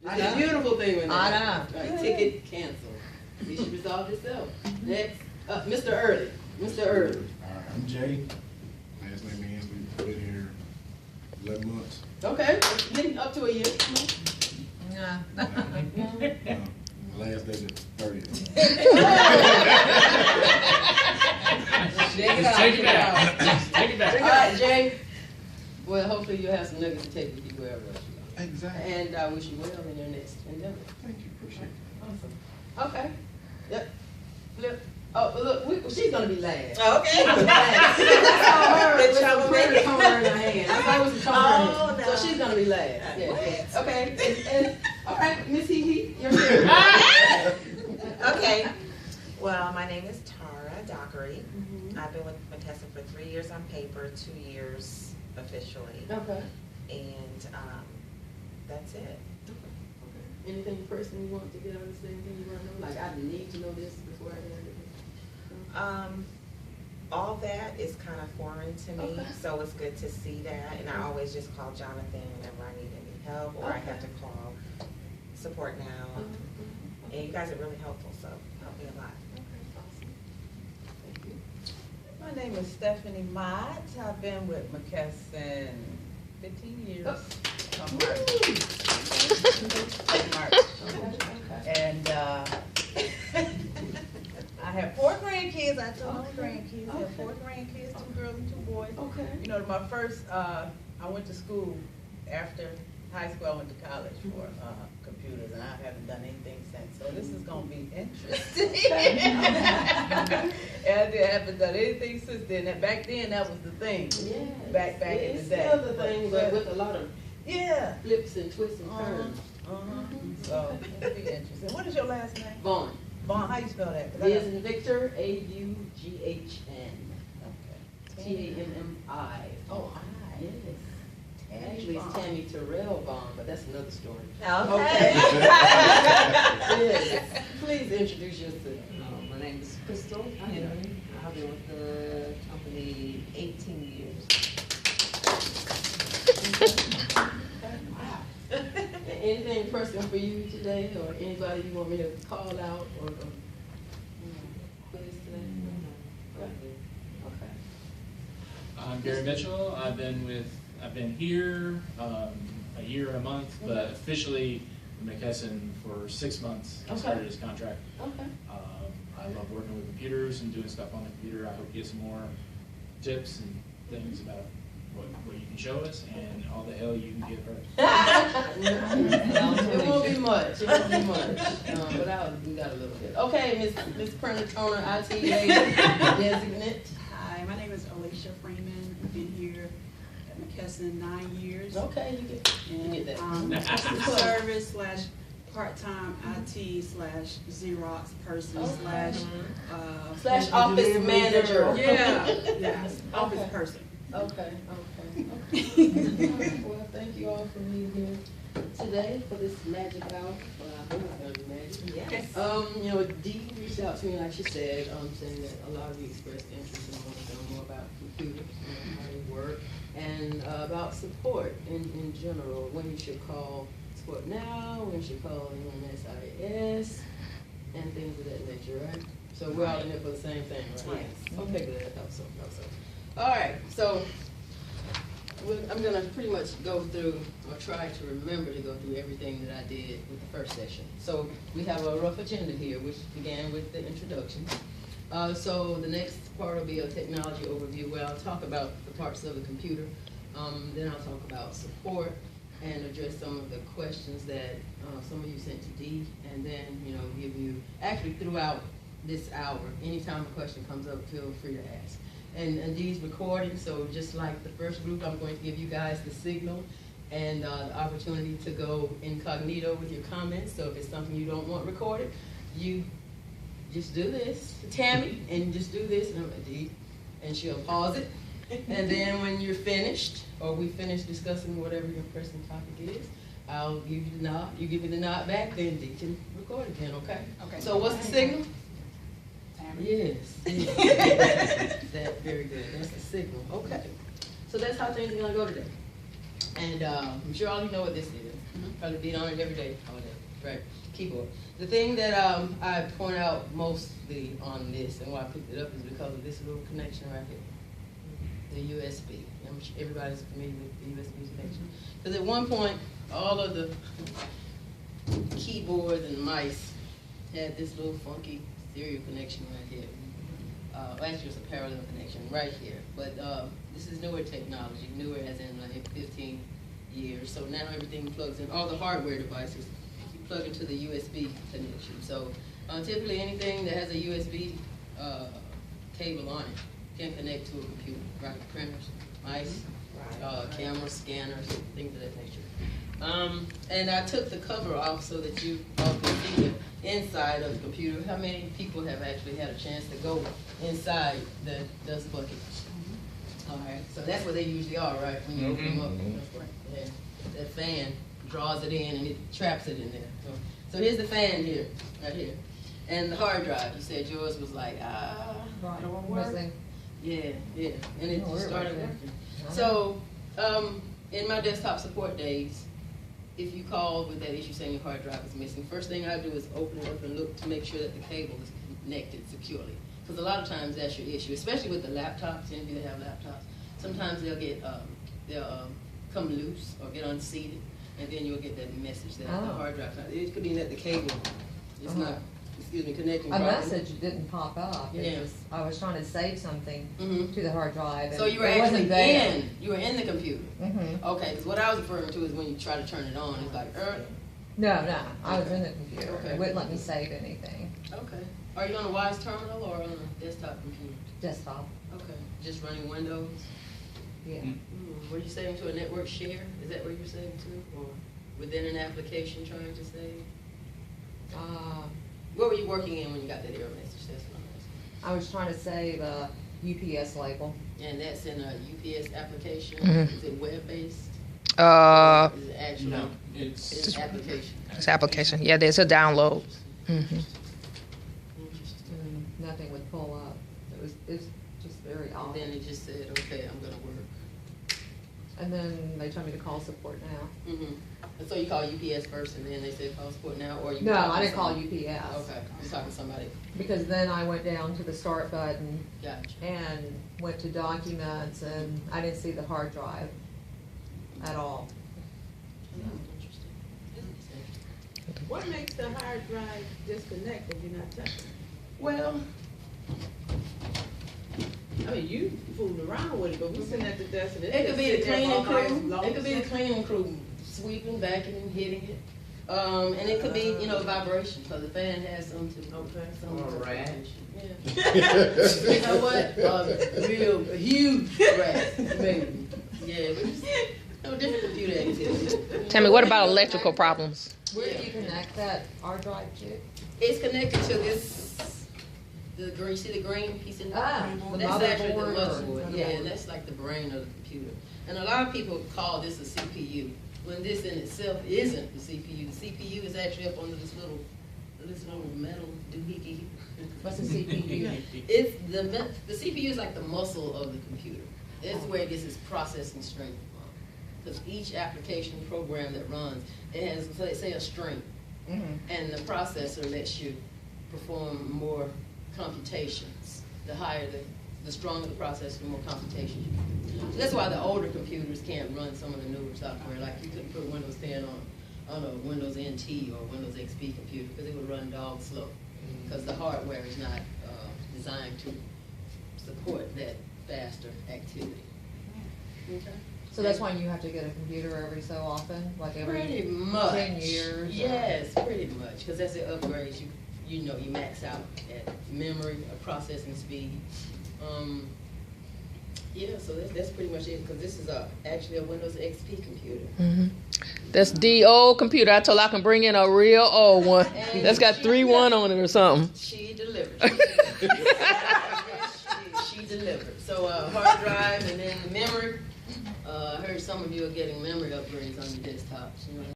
It's a beautiful thing when I that know. happens. Right, ticket canceled. You should resolve yourself. Next, Mr. Early. Mr. Early. I'm Jay. Last name Ansley. Been here 11 months. Okay, getting up to a year. Nah. My last day is 30th. Take it back. Just take it back. All right, Jay. Well, hopefully you'll have some nuggets to take with you wherever else you go. Exactly. And I wish you well in your next endeavor. Thank you. Appreciate it. Awesome. Okay. Yep. Flip. Oh, look, she's gonna be last. Okay. I saw her with some troublemaker. toner in her hand. I saw her with some toner in her Oh, hand. no. So she's gonna be last. Yeah. What? Okay. And all right, Miss Hee, you're here. Okay. Well, my name is Tara Dockery. Mhm. I've been with McKesson for 3 years on paper, 2 years officially, Okay. and that's it. Anything personally you want to get out of this? Anything you want to know? Like, I need to know this before I do it. All that is kind of foreign to me, Okay. so it's good to see that. And I always just call Jonathan whenever I need any help, or I have to call support now. And you guys are really helpful, so help me a lot. Thank you. My name is Stephanie Mott. I've been with McKesson 15 years. From March. And I have 4 grandkids. I told my grandkids. I have 4 grandkids, 2 girls and 2 boys. Okay. You know, my first, I went to school after high school. I went to college for computers, and I haven't done anything since. So this is going to be interesting. And I haven't done anything since then. And back then, that was the thing. Yeah. Back in It's the day. still the thing, but with a lot of Yeah. flips and twists and turns. So it'll be interesting. What is your last name? Vaughn. Vaughn. How you spell that? 'Cause I V got- as in Victor, Aughn. Okay. TammI. Oh, I. Yes. Tammy Actually, it's Vaughn. Tammy Terrell Vaughn, but that's another story. Okay. Yes. Please introduce yourself. My name is Crystal Henry. I've been with the company 18 years. Anything personal for you today, or anybody you want me to call out or quiz today? Okay. I'm Gary Mitchell. I've been here a year and a month, but officially with McKesson for 6 months. I Okay. started this contract. Okay. I love working with computers and doing stuff on the computer. I hope to get some more tips and things about what you can show us and all the hell you can give her. It won't be much. It won't be much. But we got a little bit. Okay, Miss Printer Toner, IT lady, designate. Hi, my name is Alicia Freeman. I've been here at McKesson 9 years. Okay, you get that. Customer service slash part-time IT slash Xerox person Slash office manager. Yeah, office Okay. person. Okay. Well, thank you all for being here today for this magic hour. Well, I hope it's gonna be magic. Yes. Dee reached out to me, like she said, saying that a lot of you expressed interest in wanting to know more about computers, how they work, and about support in general, when you should call support now, when you should call SIS, and things of that nature, right? So we're all in there for the same thing, right? Yes. Okay, good. I thought so. All right, so I'm going to pretty much go through, or try to remember to go through everything that I did with the first session. So we have a rough agenda here, which began with the introduction. So the next part will be a technology overview, where I'll talk about the parts of the computer. Then I'll talk about support and address some of the questions that some of you sent to Dee, and then, give you, actually throughout this hour, anytime a question comes up, feel free to ask. And Dee's recording, so just like the first group, I'm going to give you guys the signal and the opportunity to go incognito with your comments. So if it's something you don't want recorded, you just do this, Tammy, and just do this, Dee, and she'll pause it. And then when you're finished, or we finish discussing whatever your pressing topic is, I'll give you the nod. You give me the nod back, then Dee can record again, okay? Okay. So what's the signal? Tammy? Yes. That very good. That's the signal. Okay. So that's how things are gonna go today. And I'm sure all you know what this is. Probably beat on it every day, all day, right? Keyboard. The thing that I point out mostly on this and why I picked it up is because of this little connection right here, the USB. I'm sure everybody's familiar with the USB connection. Because at one point, all of the keyboards and mice had this little funky serial connection right here. Actually, it's a parallel connection right here. But this is newer technology, newer as in like 15 years. So now everything plugs in. All the hardware devices plug into the USB connection. So typically anything that has a USB cable on it can connect to a computer, right? Printers, mice, cameras, scanners, things of that nature. And I took the cover off so that you all can see the inside of the computer. How many people have actually had a chance to go inside the dust bucket? All right, so that's what they usually are, right? When you open them up, yeah, that fan draws it in and it traps it in there. So here's the fan here, right here. And the hard drive, you said yours was like, Right. don't work. Missing. Yeah, yeah, and it Don't just worry about started that. working. So, in my desktop support days, if you call with that issue saying your hard drive is missing, first thing I do is open it up and look to make sure that the cable is connected securely. Because a lot of times that's your issue, especially with the laptops. Any of you that have laptops, sometimes they'll come loose or get unseated, and then you'll get that message that the hard drive. It could be that the cable is not, connecting A properly. message didn't pop up. It Yeah. just, I was trying to save something Mhm. to the hard drive. So and you were it wasn't actually there. you were in the computer. Mm-hmm. Okay, because what I was referring to is when you try to turn it on, it's like, No, I was in the computer. Okay. It wouldn't let me save anything. okay. Are you on a Wise terminal or on a desktop computer? Desktop, Okay, just running Windows? yeah. Were you saving to a network share? Is that where you're saving to? Or within an application trying to save? What were you working in when you got that error message? That's what I'm asking. I was trying to save a UPS label. And that's in a UPS application? Mhm. Is it web-based? Is it actually? No, It's application. It's application. Yeah, there's a download. Interesting. Nothing would pull up. It's just very And odd. then it just said, okay, I'm gonna work. And then they told me to call support now. Mm-hmm. And so you call UPS first and then they said call support now, or you? No, talking I to didn't call somebody? UPS. Okay, you're talking to somebody. Because then I went down to the start button Gotcha. and went to documents and I didn't see the hard drive at all. Interesting. Interesting. What makes the hard drive disconnect if you're not touching it? Well, I mean, you fooling around with it, but we sitting at the desk and it could be the just sitting there cleaning all night crew. long It could be the as- cleaning crew sweeping, vacuuming, hitting it. And it could be, vibration, because the fan has some to. Okay. Some Or a rat. vibration. Yeah. You know what? A huge rat, maybe. Yeah, but just, different computer activity. Tell me, what about electrical problems? Where do you connect that hard drive to? It's connected to this, the green, see the green piece in there? The That's actually the motherboard or- motherboard, yeah, that's like the brain of the computer. And a lot of people call this a CPU, when this in itself isn't the CPU. The CPU is actually up under this little metal doohickey. What's the CPU? It's the CPU is like the muscle of the computer. It's where it gets its processing strength from. Because each application program that runs, it has, let's say, a string. Mm-hmm. And the processor lets you perform more computations. The higher the stronger the processor, the more computations you can do. So that's why the older computers can't run some of the newer software. Like you couldn't put Windows 10 on a Windows NT or Windows XP computer because it would run dog slow. Because the hardware is not designed to support that faster activity. Okay. So that's why you have to get a computer every so often, like every Pretty much. 10 years? or- Yes, pretty much, because that's the upgrades. You max out at memory, processing speed. Yeah, so that's pretty much it, because this is actually a Windows XP computer. That's the old computer. I told her I can bring in a real old one. That's got 3.1 on it or something. She delivered. She delivered. So hard drive and then the memory. I heard some of you are getting memory upgrades on your desktops.